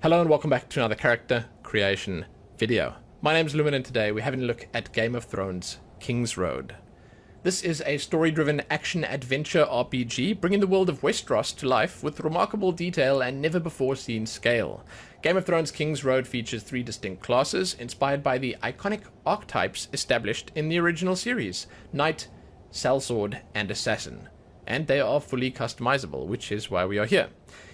Hello and welcome back to another character creation video. My name's Lumen and today we're having a look at Game of Thrones Kingsroad. This is a story-driven action-adventure RPG bringing the world of Westeros to life with remarkable detail and never-before-seen scale. Game of Thrones Kingsroad features 3 distinct classes inspired by the iconic archetypes established in the original series: Knight, Sellsword, and Assassin. And they are fully customizable, which is why we are here.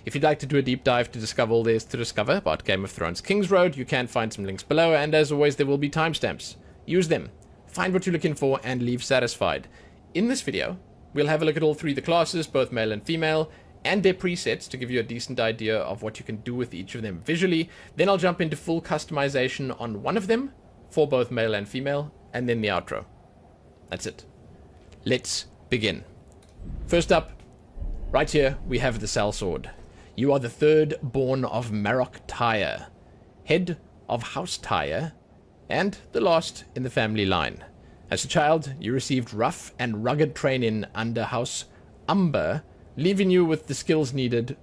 If you'd like to do a deep dive to discover all there is to discover about Game of Thrones Kingsroad, you can find some links below, and as always there will be timestamps. Use them, find what you're looking for, and leave satisfied. In this video, we'll have a look at all 3 of the classes, both male and female, and their presets to give you a decent idea of what you can do with each of them visually. Then I'll jump into full customization on one of them, for both male and female, and then the outro. That's it. Let's begin. First up, right here, we have the Sellsword. You are the 3rd born of Marok Tyre, head of House Tyre, and the last in the family line. As a child, you received rough and rugged training under House Umber, leaving you with the skills needed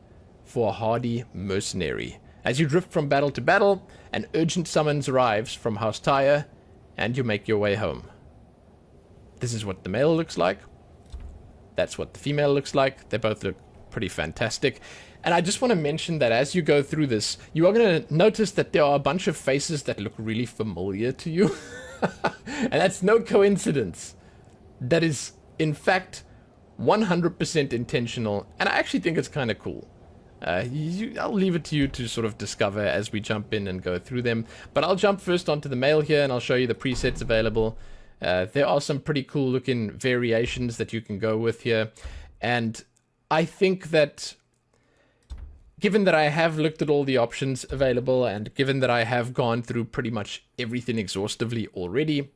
for a hardy mercenary. As you drift from battle to battle, an urgent summons arrives from House Tyre, and you make your way home. This is what the male looks like. That's what the female looks like. They both look pretty fantastic. And I just want to mention that as you go through this, you are going to notice that there are a bunch of faces that look really familiar to you. And that's no coincidence. That is, in fact, 100% intentional. And I actually think it's kind of cool. I'll leave it to you to sort of discover as we jump in and go through them. But I'll jump first onto the male here, and I'll show you the presets available. There are some pretty cool looking variations that you can go with here. And I think that given that I have looked at all the options available and given that I have gone through pretty much everything exhaustively already,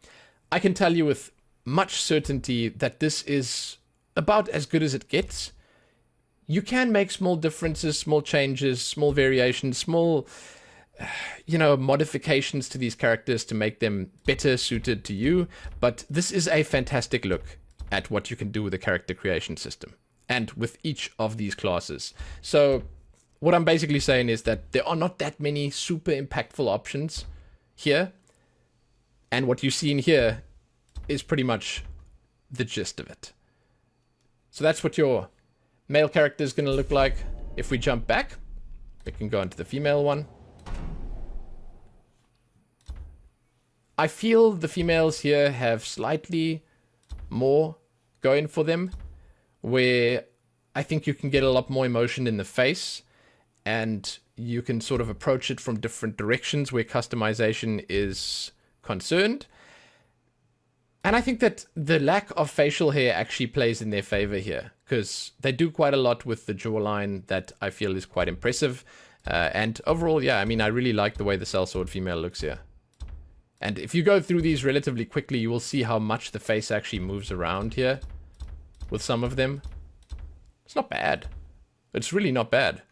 I can tell you with much certainty that this is about as good as it gets. You can make small differences, small changes, small variations, small modifications to these characters to make them better suited to you, but this is a fantastic look at what you can do with a character creation system and with each of these classes. So what I'm basically saying is that there are not that many super impactful options here, and what you see in here is pretty much the gist of it. So that's what your male character is going to look like. If we jump back, we can go into the female one. I feel the females here have slightly more going for them, where I think you can get a lot more emotion in the face, and you can sort of approach it from different directions where customization is concerned. And I think that the lack of facial hair actually plays in their favor here, because they do quite a lot with the jawline that I feel is quite impressive. And overall, yeah, I mean, I really like the way the Sellsword female looks here. And if you go through these relatively quickly, you will see how much the face actually moves around here with some of them. It's not bad. It's really not bad.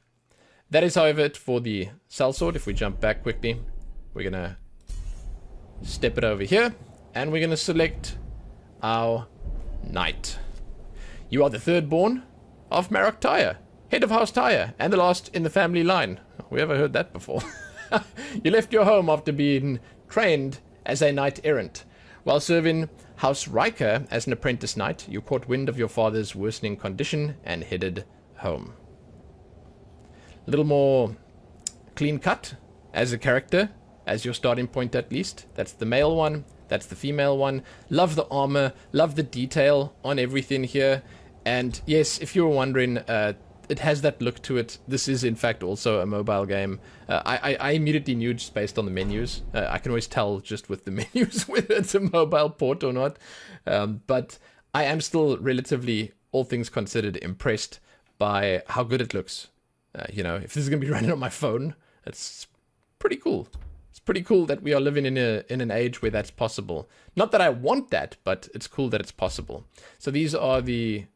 That is, however, it for the Sellsword. If we jump back quickly, we're going to step it over here, and we're going to select our Knight. You are the 3rd born of Marok Tyre, head of House Tyre, and the last in the family line. We ever heard that before? You left your home after being trained as a knight-errant. While serving House Riker as an apprentice knight, you caught wind of your father's worsening condition and headed home. A little more clean-cut as a character, as your starting point at least. That's the male one, that's the female one. Love the armor, love the detail on everything here. And yes, if you were wondering, it has that look to it. This is, in fact, also a mobile game. I immediately knew just based on the menus. I can always tell just with the menus whether it's a mobile port or not. But I am still relatively, all things considered, impressed by how good it looks. If this is going to be running on my phone, it's pretty cool. It's pretty cool that we are living in an age where that's possible. Not that I want that, but it's cool that it's possible. So these are the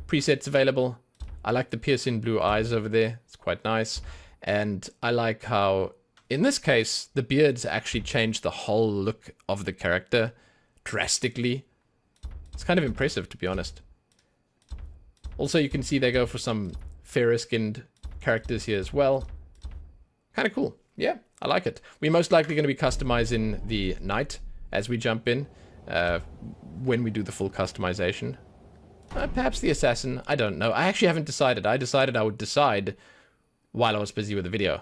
presets available. I like the piercing blue eyes over there. It's quite nice. And I like how, in this case, the beards actually change the whole look of the character drastically. It's kind of impressive, to be honest. Also, you can see they go for some fairer skinned characters here as well. kind of cool. Yeah, I like it. We're most likely going to be customizing the knight as we jump in when we do the full customization. Perhaps the assassin. I don't know. I actually haven't decided. I decided I would decide while I was busy with the video.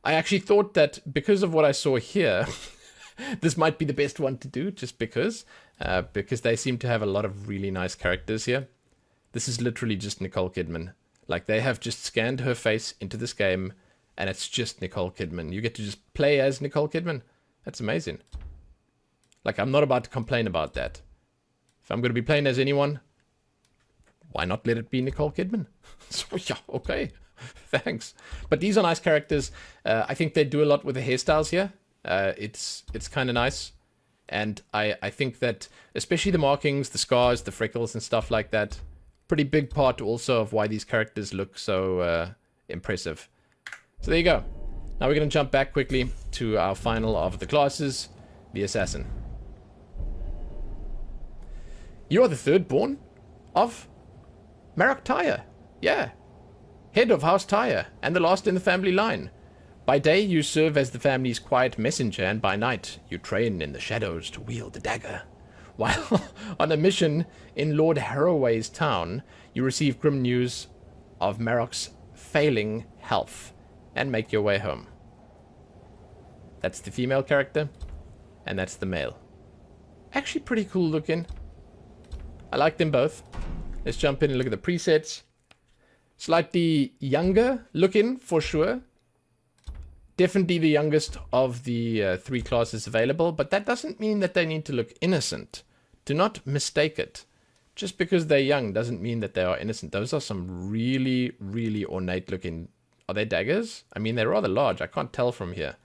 I actually thought that because of what I saw here, this might be the best one to do, just because they seem to have a lot of really nice characters here. This is literally just Nicole Kidman. Like, they have just scanned her face into this game, and it's just Nicole Kidman. You get to just play as Nicole Kidman. That's amazing. Like, I'm not about to complain about that. If I'm going to be playing as anyone, why not let it be Nicole Kidman? So, yeah, okay. Thanks. But these are nice characters. I think they do a lot with the hairstyles here. It's kind of nice. And I think that, especially the markings, the scars, the freckles and stuff like that, pretty big part also of why these characters look so impressive. So there you go. Now we're going to jump back quickly to our final of the classes, the assassin. You are the third born of Marok Tyre. Yeah. Head of House Tyre, and the last in the family line. By day, you serve as the family's quiet messenger, and by night, you train in the shadows to wield the dagger. While on a mission in Lord Harroway's town, you receive grim news of Marok's failing health, and make your way home. That's the female character, and that's the male. Actually pretty cool looking. I like them both. Let's jump in and look at the presets. Slightly younger looking, for sure. Definitely the youngest of the 3 classes available, but that doesn't mean that they need to look innocent. Do not mistake it. Just because they're young doesn't mean that they are innocent. Those are some really, really ornate looking... Are they daggers? I mean, they're rather large. I can't tell from here.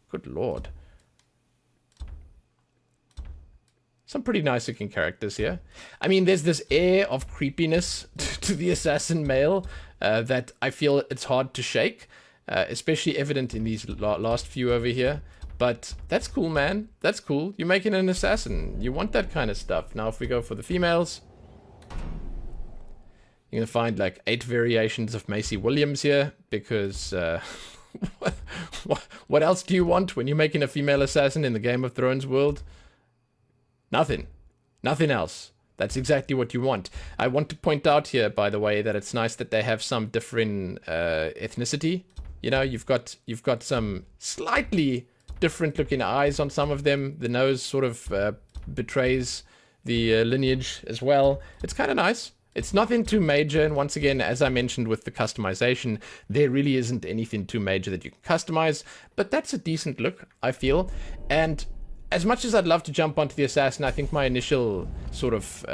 Good lord. Some pretty nice looking characters here. I mean, there's this air of creepiness to the assassin male that I feel it's hard to shake. Especially evident in these last few over here. But that's cool, man. That's cool. You're making an assassin. You want that kind of stuff. Now, if we go for the females, you're going to find like 8 variations of Macy Williams here. Because what else do you want when you're making a female assassin in the Game of Thrones world? Nothing. Nothing else. That's exactly what you want. I want to point out here, by the way, that it's nice that they have some different ethnicity. You know, you've got some slightly different looking eyes on some of them. The nose sort of betrays the lineage as well. It's kind of nice. It's nothing too major. And once again, as I mentioned with the customization, there really isn't anything too major that you can customize. But that's a decent look, I feel. And as much as I'd love to jump onto the assassin, I think my initial sort of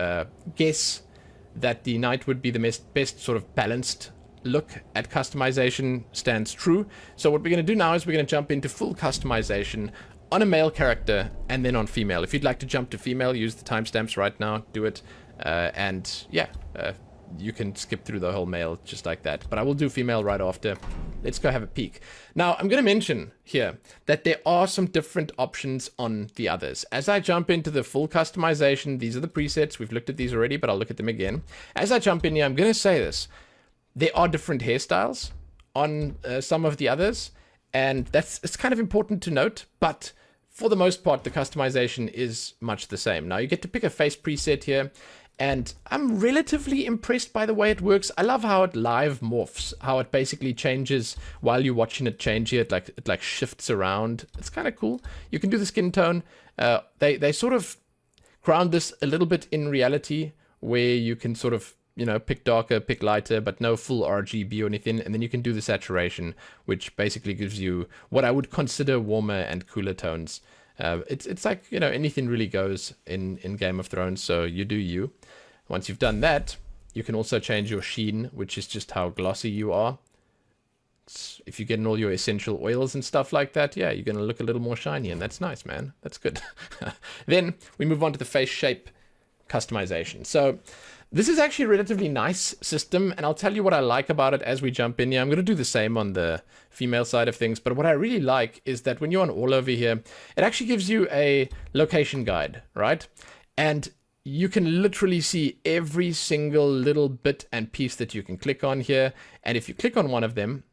guess that the knight would be the best sort of balanced look at customization stands true. So what we're going to do now is we're going to jump into full customization on a male character and then on female. If you'd like to jump to female, use the timestamps right now, do it. And yeah, you can skip through the whole male just like that. But I will do female right after. Let's go have a peek. Now, I'm going to mention here that there are some different options on the others. As I jump into the full customization, these are the presets. We've looked at these already, but I'll look at them again. As I jump in here, I'm going to say this. There are different hairstyles on some of the others, and it's kind of important to note, but for the most part, the customization is much the same. Now, you get to pick a face preset here, and I'm relatively impressed by the way it works. I love how it live morphs, how it basically changes while you're watching it change here. It like shifts around. It's kind of cool. You can do the skin tone. They sort of ground this a little bit in reality, where you can sort of, you know, pick darker, pick lighter, but no full RGB or anything. And then you can do the saturation, which basically gives you what I would consider warmer and cooler tones. It's like, you know, anything really goes in Game of Thrones, so you do you. Once you've done that, you can also change your sheen, which is just how glossy you are. If you're getting all your essential oils and stuff like that, yeah, you're going to look a little more shiny, and that's nice, man. That's good. Then we move on to the face shape customization. So this is actually a relatively nice system, and I'll tell you what I like about it as we jump in here. I'm going to do the same on the female side of things, but what I really like is that when you're on all over here, it actually gives you a location guide, right? And you can literally see every single little bit and piece that you can click on here. And if you click on one of them,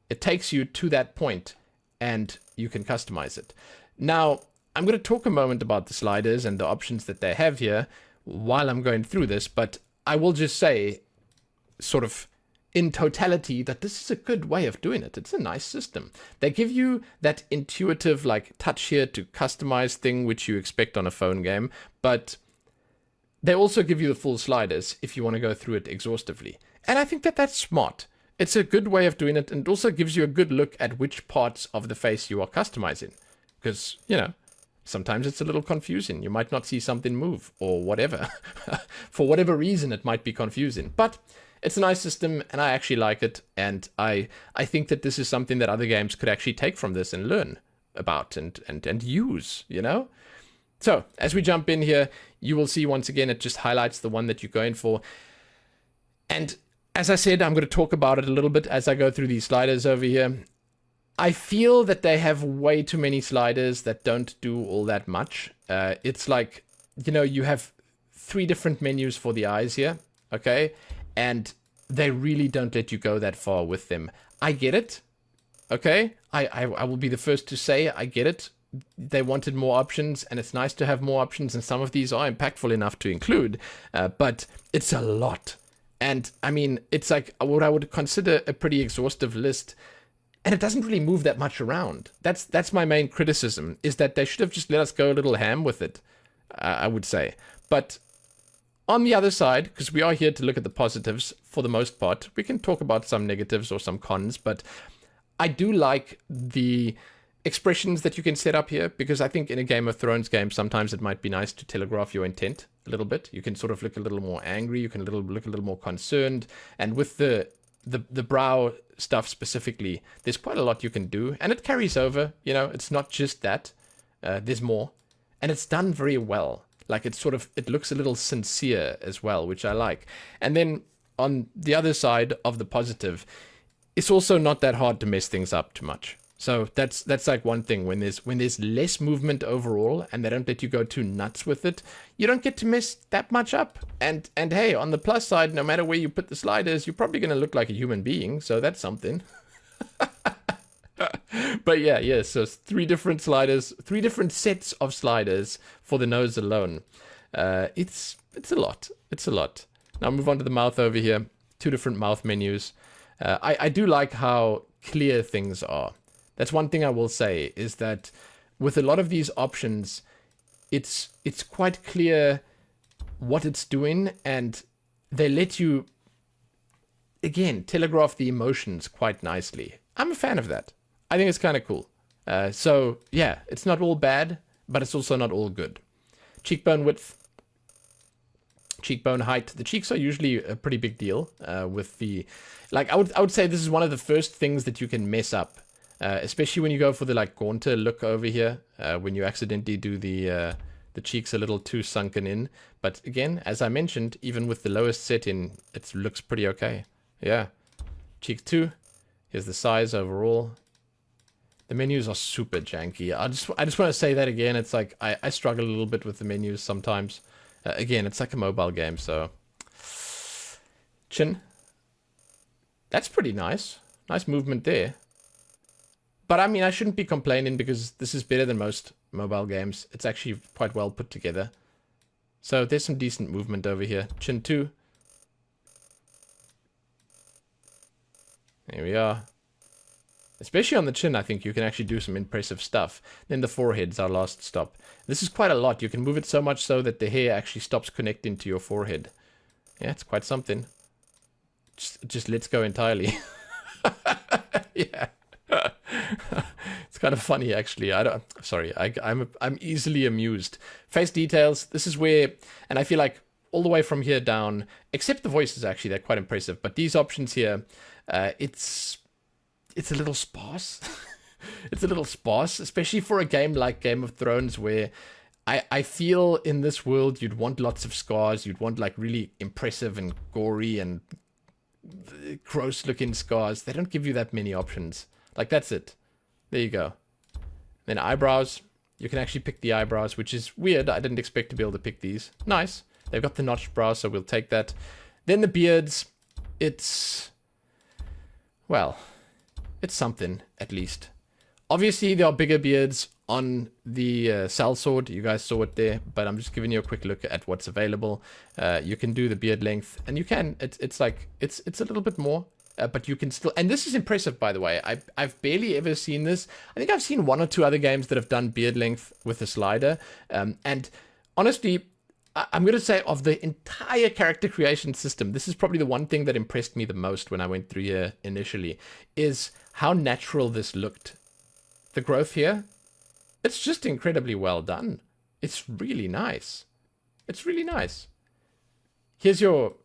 it takes you to that point and you can customize it. Now, I'm going to talk a moment about the sliders and the options that they have here while I'm going through this, but I will just say, sort of in totality, that this is a good way of doing it. It's a nice system. They give you that intuitive, like, touch here to customize thing, which you expect on a phone game, but they also give you the full sliders if you want to go through it exhaustively. And I think that that's smart. It's a good way of doing it, and it also gives you a good look at which parts of the face you are customizing. Because, you know, sometimes it's a little confusing. You might not see something move or whatever. For whatever reason, it might be confusing. But it's a nice system, and I actually like it. And I think that this is something that other games could actually take from this and learn about and use, you know? So, as we jump in here, you will see once again, it just highlights the one that you're going for. And as I said, I'm going to talk about it a little bit as I go through these sliders over here. I feel that they have way too many sliders that don't do all that much. It's like, you know, you have 3 different menus for the eyes here, okay? And they really don't let you go that far with them. I get it, okay? I will be the first to say I get it. They wanted more options, and it's nice to have more options, and some of these are impactful enough to include, but it's a lot. And, I mean, it's like what I would consider a pretty exhaustive list, and it doesn't really move that much around. That's my main criticism, is that they should have just let us go a little ham with it, I would say. But on the other side, because we are here to look at the positives for the most part, we can talk about some negatives or some cons, but I do like the expressions that you can set up here, because I think in a Game of Thrones game, sometimes it might be nice to telegraph your intent a little bit. You can sort of look a little more angry, you can look a little more concerned, and with the brow stuff specifically, there's quite a lot you can do, and it carries over, you know, it's not just that, there's more, and it's done very well. Like, it's sort of, it looks a little sincere as well, which I like. And then on the other side of the positive, it's also not that hard to mess things up too much. So that's like one thing. When there's less movement overall and they don't let you go too nuts with it, you don't get to mess that much up. And hey, on the plus side, no matter where you put the sliders, you're probably going to look like a human being. So that's something. But yeah. So it's 3 different sliders, 3 different sets of sliders for the nose alone. It's a lot. It's a lot. Now move on to the mouth over here. 2 different mouth menus. I do like how clear things are. That's one thing I will say, is that with a lot of these options, it's quite clear what it's doing, and they let you, again, telegraph the emotions quite nicely. I'm a fan of that. I think it's kind of cool. So, yeah, it's not all bad, but it's also not all good. Cheekbone width, cheekbone height. The cheeks are usually a pretty big deal with the... Like, I would say this is one of the first things that you can mess up. Especially when you go for the like gaunter look over here, when you accidentally do the cheeks a little too sunken in. But again, as I mentioned, even with the lowest setting, it looks pretty okay. Yeah. Cheek 2. Here's the size overall. The menus are super janky. I just want to say that again. It's like I struggle a little bit with the menus sometimes. Again, it's like a mobile game, so... Chin. That's pretty nice. Nice movement there. But I mean, I shouldn't be complaining, because this is better than most mobile games. It's actually quite well put together. So there's some decent movement over here. Chin 2. There we are. Especially on the chin, I think you can actually do some impressive stuff. Then the forehead's our last stop. This is quite a lot. You can move it so much so that the hair actually stops connecting to your forehead. Yeah, it's quite something. Just lets go entirely. Yeah. It's kind of funny, actually. I'm easily amused. Face details. This is where, and I feel like all the way from here down, except the voices, actually, they're quite impressive. But these options here, it's a little sparse. It's a little sparse, especially for a game like Game of Thrones, where I feel in this world you'd want lots of scars. You'd want like really impressive and gory and gross looking scars. They don't give you that many options. Like, that's it. There you go. Then eyebrows. You can actually pick the eyebrows, which is weird. I didn't expect to be able to pick these. Nice. They've got the notched brows, so we'll take that. Then the beards. It's... Well, it's something, at least. Obviously, there are bigger beards on the Sellsword. You guys saw it there, but I'm just giving you a quick look at what's available. You can do the beard length, and you can. It's a little bit more, but you can still. And this is impressive, by the way. I've barely ever seen this. I think I've seen 1 or 2 other games that have done beard length with a slider. And honestly, I'm going to say of the entire character creation system, this is probably the one thing that impressed me the most when I went through here initially, is how natural this looked. The growth here, it's just incredibly well done. It's really nice. It's really nice. Here's your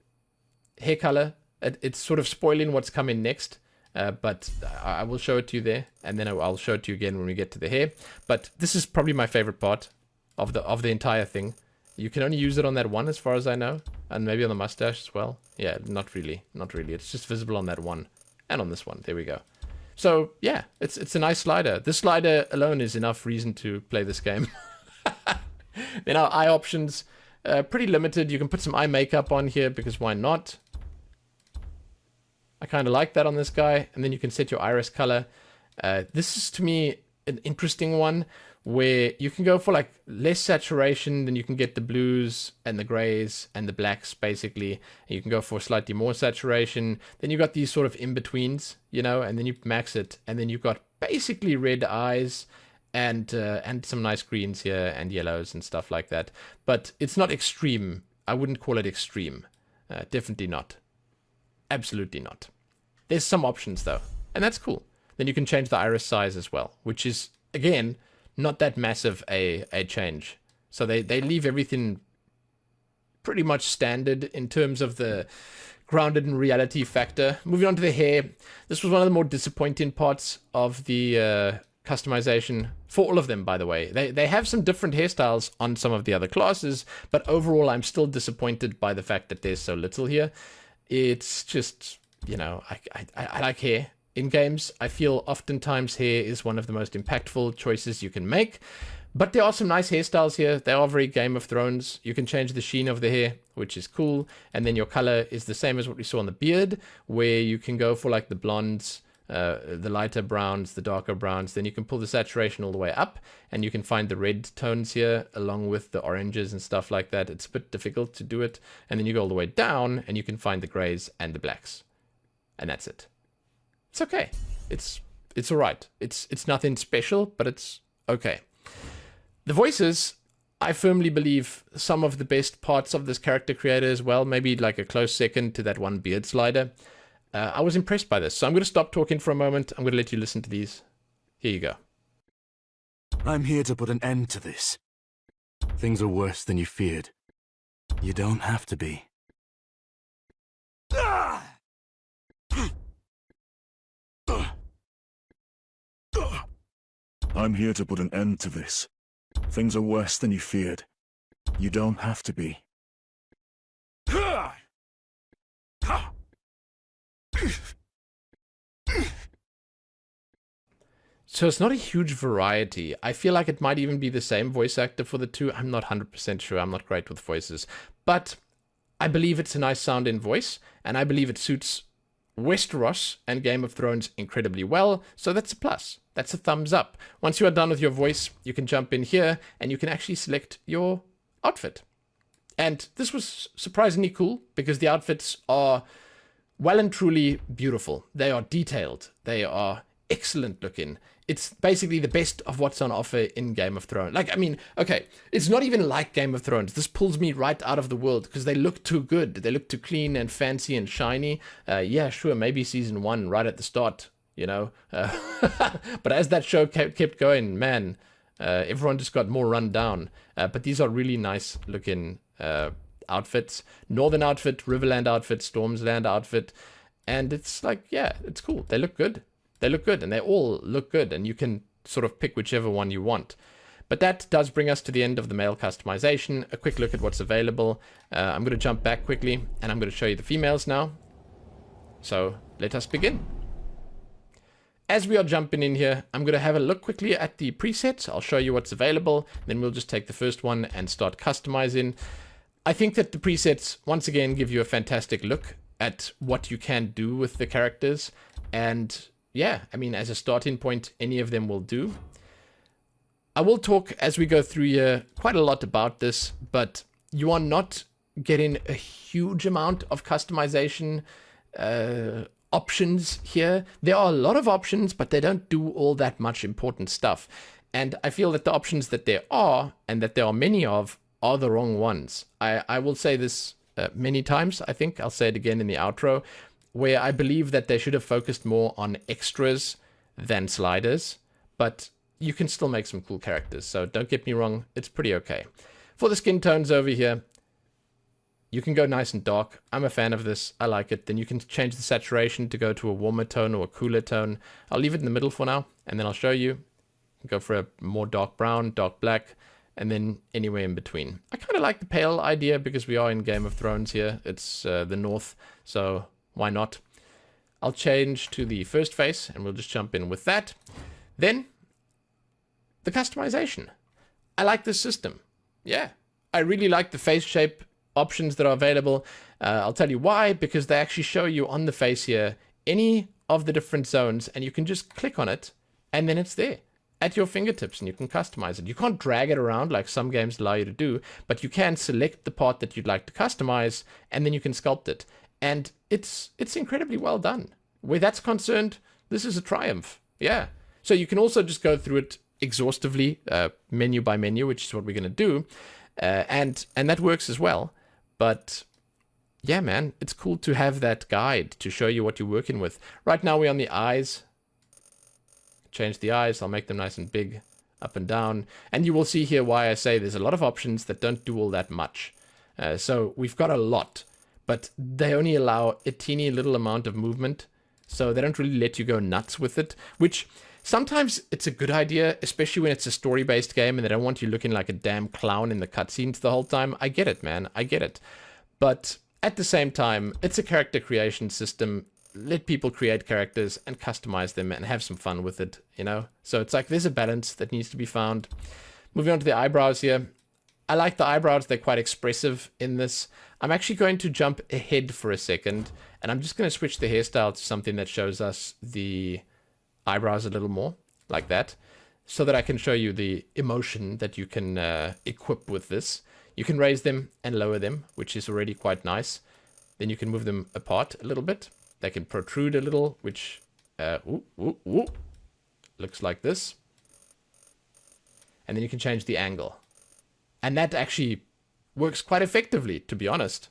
hair color. It's sort of spoiling what's coming next, but I will show it to you there, and then I'll show it to you again when we get to the hair. But this is probably my favorite part of the entire thing. You can only use it on that one, as far as I know, and maybe on the mustache as well. Yeah, not really. It's just visible on that one, and on this one. There we go. So, yeah, it's a nice slider. This slider alone is enough reason to play this game. Then our eye options, pretty limited. You can put some eye makeup on here, because why not? I kind of like that on this guy. And then you can set your iris color. This is, to me, an interesting one, where you can go for like less saturation, then you can get the blues and the grays and the blacks, basically. And you can go for slightly more saturation. Then you got these sort of in-betweens, you know, and then you max it, and then you've got basically red eyes and some nice greens here and yellows and stuff like that. But it's not extreme. I wouldn't call it extreme. Definitely not. Absolutely not. There's some options though, and that's cool. Then you can change the iris size as well, which is, again, not that massive a change. So they leave everything pretty much standard in terms of the grounded in reality factor. Moving on to the hair. This was one of the more disappointing parts of the customization for all of them, by the way. They have some different hairstyles on some of the other classes, but overall I'm still disappointed by the fact that there's so little here. It's just, you know, I like hair. In games, I feel oftentimes hair is one of the most impactful choices you can make. But there are some nice hairstyles here. They are very Game of Thrones. You can change the sheen of the hair, which is cool. And then your color is the same as what we saw on the beard, where you can go for like the blondes, the lighter browns, the darker browns. Then you can pull the saturation all the way up, and you can find the red tones here along with the oranges and stuff like that. It's a bit difficult to do it. And then you go all the way down, and you can find the grays and the blacks. And that's it. It's okay. It's all right. It's nothing special, but it's okay. The voices, I firmly believe, some of the best parts of this character creator as well. Maybe like a close second to that one beard slider. I was impressed by this. So I'm going to stop talking for a moment. I'm going to let you listen to these. Here you go. I'm here to put an end to this. Things are worse than you feared. You don't have to be. I'm here to put an end to this. Things are worse than you feared. You don't have to be. So it's not a huge variety. I feel like it might even be the same voice actor for the two. I'm not 100% sure. I'm not great with voices. But I believe it's a nice sounding voice, and I believe it suits Westeros and Game of Thrones incredibly well, so that's a plus. That's a thumbs up. Once you are done with your voice, you can jump in here and you can actually select your outfit. And this was surprisingly cool because the outfits are well and truly beautiful. They are detailed. They are excellent looking. It's basically the best of what's on offer in Game of Thrones. Like, I mean, okay, it's not even like Game of Thrones. This pulls me right out of the world because they look too good. They look too clean and fancy and shiny. Yeah, sure, maybe season 1 right at the start, you know. But as that show kept going, man, everyone just got more run down. But these are really nice looking outfits. Northern outfit, Riverland outfit, Stormsland outfit. And it's like, yeah, it's cool. They look good. They look good, and they all look good, and you can sort of pick whichever one you want. But that does bring us to the end of the male customization. A quick look at what's available. I'm going to jump back quickly, and I'm going to show you the females now. So let us begin. As we are jumping in here, I'm going to have a look quickly at the presets. I'll show you what's available. Then we'll just take the first one and start customizing. I think that the presets, once again, give you a fantastic look at what you can do with the characters. And yeah, I mean, as a starting point, any of them will do. I will talk as we go through here quite a lot about this, but you are not getting a huge amount of customization options here. There are a lot of options, but they don't do all that much important stuff. And I feel that the options that there are, and that there are many of, are the wrong ones. I will say this many times, I think. I'll say it again in the outro, where I believe that they should have focused more on extras than sliders, but you can still make some cool characters, so don't get me wrong, it's pretty okay. For the skin tones over here, you can go nice and dark. I'm a fan of this. I like it. Then you can change the saturation to go to a warmer tone or a cooler tone. I'll leave it in the middle for now, and then I'll show you. Go for a more dark brown, dark black, and then anywhere in between. I kind of like the pale idea because we are in Game of Thrones here. It's the north, so why not? I'll change to the first face, and we'll just jump in with that. Then, the customization. I like this system. Yeah, I really like the face shape options that are available. I'll tell you why, because they actually show you on the face here any of the different zones, and you can just click on it, and then it's there at your fingertips, and you can customize it. You can't drag it around like some games allow you to do, but you can select the part that you'd like to customize, and then you can sculpt it. And it's incredibly well done. Where that's concerned, this is a triumph. Yeah. So you can also just go through it exhaustively, menu by menu, which is what we're going to do, and that works as well. But yeah, man, it's cool to have that guide to show you what you're working with. Right now we're on the eyes. Change the eyes. I'll make them nice and big, up and down. And you will see here why I say there's a lot of options that don't do all that much. So we've got a lot, but they only allow a teeny little amount of movement. So they don't really let you go nuts with it, which sometimes it's a good idea, especially when it's a story-based game and they don't want you looking like a damn clown in the cutscenes the whole time. I get it, man. I get it. But at the same time, it's a character creation system. Let people create characters and customize them and have some fun with it, you know? So it's like there's a balance that needs to be found. Moving on to the eyebrows here. I like the eyebrows. They're quite expressive in this. I'm actually going to jump ahead for a second, and I'm just going to switch the hairstyle to something that shows us the eyebrows a little more, like that, so that I can show you the emotion that you can equip with this. You can raise them and lower them, which is already quite nice. Then you can move them apart a little bit. They can protrude a little, which looks like this. And then you can change the angle. And that actually works quite effectively, to be honest.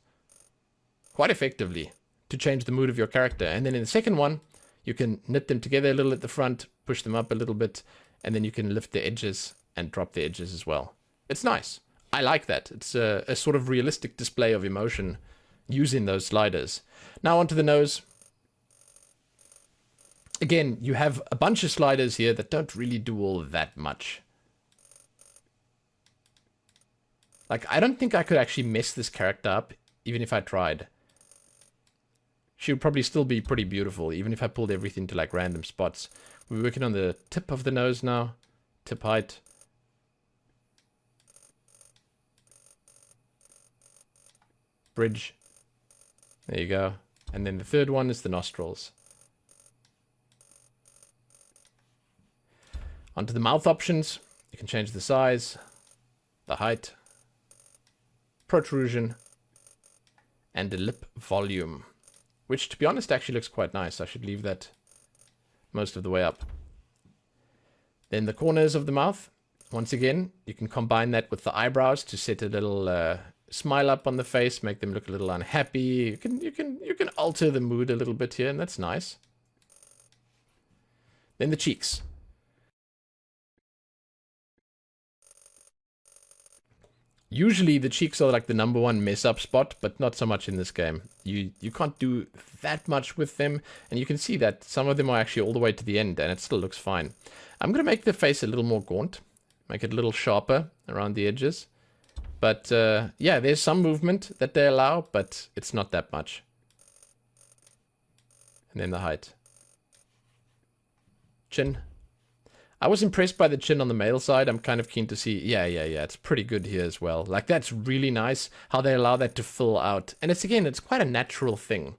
Quite effectively, to change the mood of your character. And then in the second one, you can knit them together a little at the front, push them up a little bit, and then you can lift the edges and drop the edges as well. It's nice. I like that. It's a sort of realistic display of emotion using those sliders. Now onto the nose. Again, you have a bunch of sliders here that don't really do all that much. Like, I don't think I could actually mess this character up, even if I tried. She would probably still be pretty beautiful, even if I pulled everything to, like, random spots. We're working on the tip of the nose now. Tip height. Bridge. There you go. And then the third one is the nostrils. Onto the mouth options. You can change the size, the height, protrusion, and the lip volume, which, to be honest, actually looks quite nice. I should leave that most of the way up. Then the corners of the mouth. Once again, you can combine that with the eyebrows to set a little smile up on the face, make them look a little unhappy. You can alter the mood a little bit here, and that's nice. Then the cheeks. Usually the cheeks are like the number one mess up spot, but not so much in this game. You can't do that much with them, and you can see that some of them are actually all the way to the end, and it still looks fine. I'm going to make the face a little more gaunt, make it a little sharper around the edges. But yeah, there's some movement that they allow, but it's not that much. And then the height. Chin. I was impressed by the chin on the male side. I'm kind of keen to see, yeah, it's pretty good here as well. Like, that's really nice how they allow that to fill out. And it's, again, it's quite a natural thing.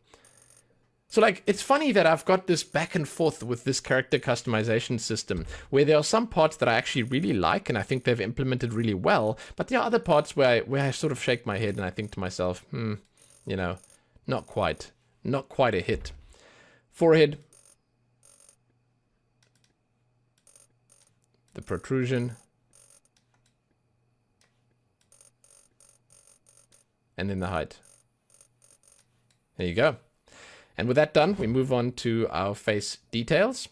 So, like, it's funny that I've got this back and forth with this character customization system, where there are some parts that I actually really like, and I think they've implemented really well, but there are other parts where I sort of shake my head and I think to myself, you know, not quite a hit. Forehead. The protrusion. And then the height. There you go. And with that done, we move on to our face details.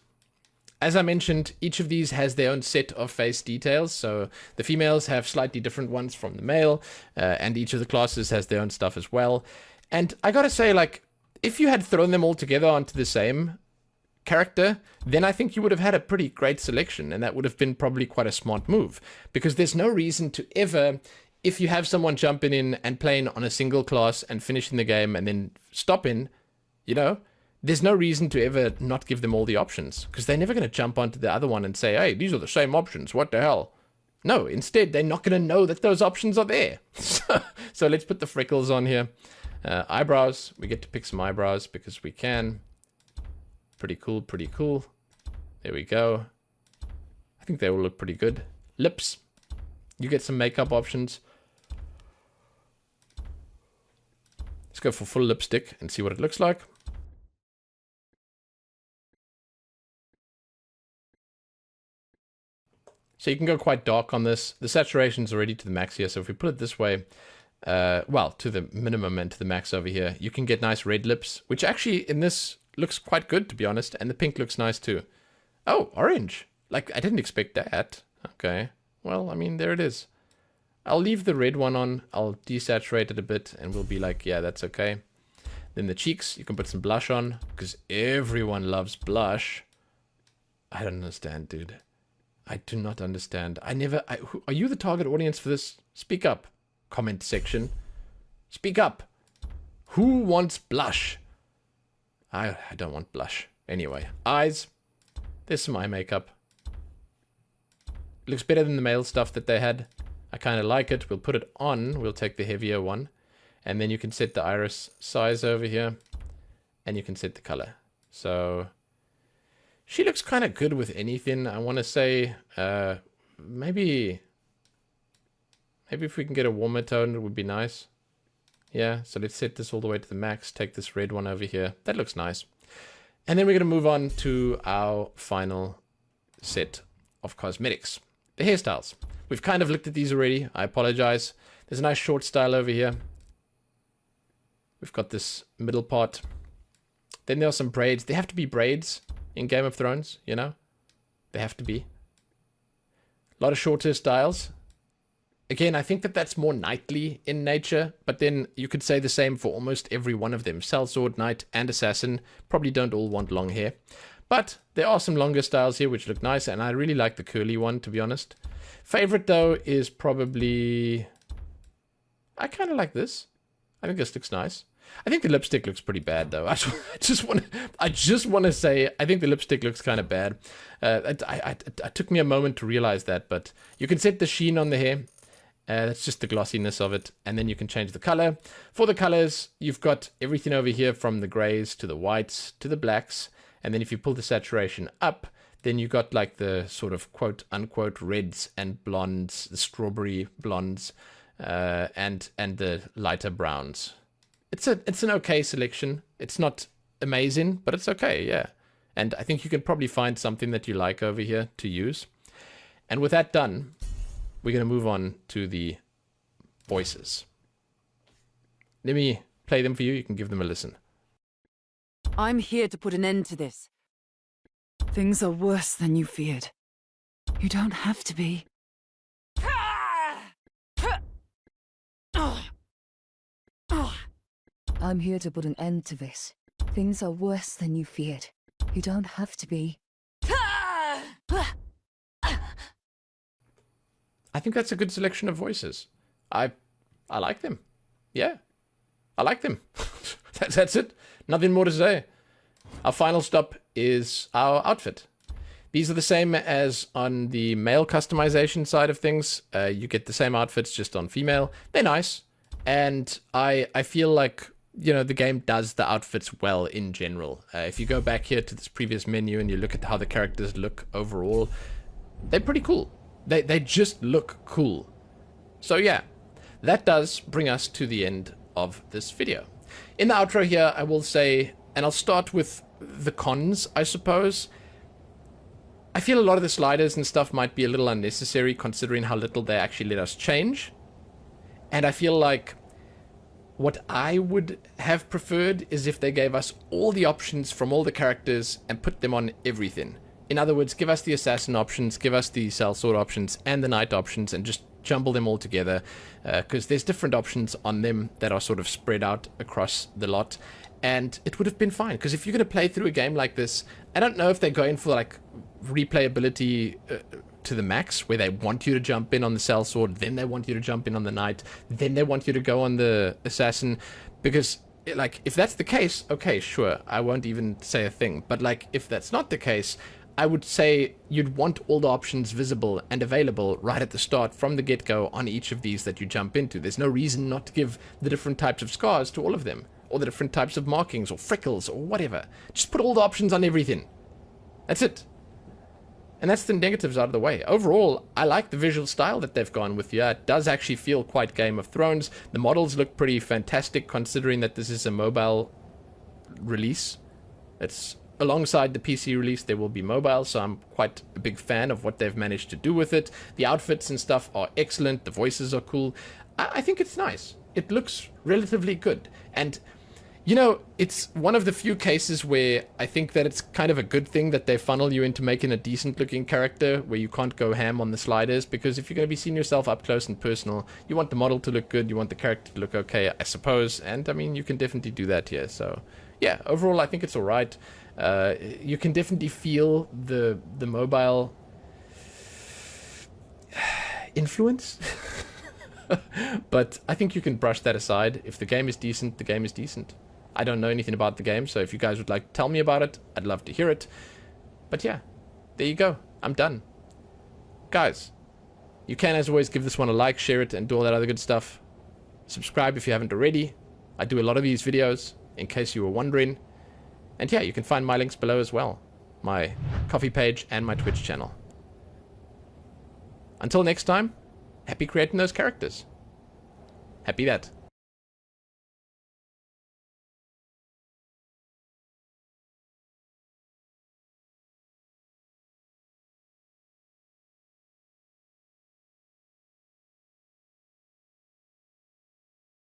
As I mentioned, each of these has their own set of face details. So the females have slightly different ones from the male, and each of the classes has their own stuff as well. And I gotta say, like, if you had thrown them all together onto the same character, then I think you would have had a pretty great selection, and that would have been probably quite a smart move. Because there's no reason to ever, if you have someone jumping in and playing on a single class and finishing the game and then stopping, you know, there's no reason to ever not give them all the options, because they're never going to jump onto the other one and say, hey, these are the same options, what the hell? No, instead, they're not going to know that those options are there. So let's put the freckles on here. Eyebrows, we get to pick some eyebrows because we can. Pretty cool, pretty cool. There we go. I think they will look pretty good. Lips, you get some makeup options. Let's go for full lipstick and see what it looks like. So you can go quite dark on this. The saturation's already to the max here, so if we put it this way, well, to the minimum and to the max over here, you can get nice red lips, which actually in this looks quite good, to be honest, and the pink looks nice too. Oh, orange. Like, I didn't expect that. Okay. Well, I mean, there it is. I'll leave the red one on. I'll desaturate it a bit, and we'll be like, yeah, that's okay. Then the cheeks, you can put some blush on, because everyone loves blush. I don't understand, dude. I do not understand. Are you the target audience for this? Speak up. Comment section. Speak up. Who wants blush? I don't want blush. Anyway, eyes. There's some eye makeup. Looks better than the male stuff that they had. I kind of like it. We'll put it on. We'll take the heavier one. And then you can set the iris size over here. And you can set the color. So she looks kind of good with anything. I want to say maybe if we can get a warmer tone, it would be nice. Yeah, so let's set this all the way to the max. Take this red one over here. That looks nice. And then we're going to move on to our final set of cosmetics. The hairstyles. We've kind of looked at these already. I apologize. There's a nice short style over here. We've got this middle part. Then there are some braids. They have to be braids in Game of Thrones, you know? They have to be. A lot of shorter styles. Again, I think that that's more knightly in nature, but then you could say the same for almost every one of them. Sellsword, knight, and assassin probably don't all want long hair. But there are some longer styles here which look nice, and I really like the curly one, to be honest. Favorite, though, is probably... I kind of like this. I think this looks nice. I think the lipstick looks pretty bad, though. I just want to say I think the lipstick looks kind of bad. It took me a moment to realize that, but you can set the sheen on the hair. That's just the glossiness of it. And then you can change the color. For the colors, you've got everything over here from the grays to the whites to the blacks. And then if you pull the saturation up, then you got like the sort of quote unquote reds and blondes, the strawberry blondes, and the lighter browns. It's an okay selection. It's not amazing, but it's okay, yeah. And I think you can probably find something that you like over here to use. And with that done, we're going to move on to the voices. Let me play them for you. You can give them a listen. I'm here to put an end to this. Things are worse than you feared. You don't have to be. I'm here to put an end to this. Things are worse than you feared. You don't have to be. I think that's a good selection of voices. I like them. Yeah. I like them. That's it. Nothing more to say. Our final stop is our outfit. These are the same as on the male customization side of things. You get the same outfits just on female. They're nice. And I feel like, you know, the game does the outfits well in general. If you go back here to this previous menu and you look at how the characters look overall, they're pretty cool. They just look cool. So yeah, that does bring us to the end of this video. In the outro here, I will say, and I'll start with the cons, I suppose. I feel a lot of the sliders and stuff might be a little unnecessary considering how little they actually let us change. And I feel like what I would have preferred is if they gave us all the options from all the characters and put them on everything. In other words, give us the assassin options, give us the sellsword options and the knight options, and just jumble them all together, because there's different options on them that are sort of spread out across the lot, and it would have been fine. Because if you're going to play through a game like this, I don't know if they're going for like replayability to the max, where they want you to jump in on the sellsword, then they want you to jump in on the knight, then they want you to go on the assassin, because like if that's the case, okay, sure, I won't even say a thing. But like if that's not the case, I would say you'd want all the options visible and available right at the start from the get-go on each of these that you jump into. There's no reason not to give the different types of scars to all of them, or the different types of markings or freckles or whatever. Just put all the options on everything. That's it. And that's the negatives out of the way. Overall, I like the visual style that they've gone with here. It does actually feel quite Game of Thrones. The models look pretty fantastic considering that this is a mobile release. It's alongside the PC release, there will be mobile, so I'm quite a big fan of what they've managed to do with it. The outfits and stuff are excellent. The voices are cool. I think it's nice. It looks relatively good. And, you know, it's one of the few cases where I think that it's kind of a good thing that they funnel you into making a decent-looking character where you can't go ham on the sliders, because if you're going to be seeing yourself up close and personal, you want the model to look good, you want the character to look okay, I suppose. And, I mean, you can definitely do that here, so yeah, overall I think it's alright. You can definitely feel the mobile influence, but I think you can brush that aside. If the game is decent, the game is decent. I don't know anything about the game, so if you guys would like to tell me about it, I'd love to hear it. But yeah, there you go. I'm done. Guys, you can, as always, give this one a like, share it, and do all that other good stuff. Subscribe if you haven't already. I do a lot of these videos, in case you were wondering. And yeah, you can find my links below as well. My Coffee page and my Twitch channel. Until next time, happy creating those characters. Happy that.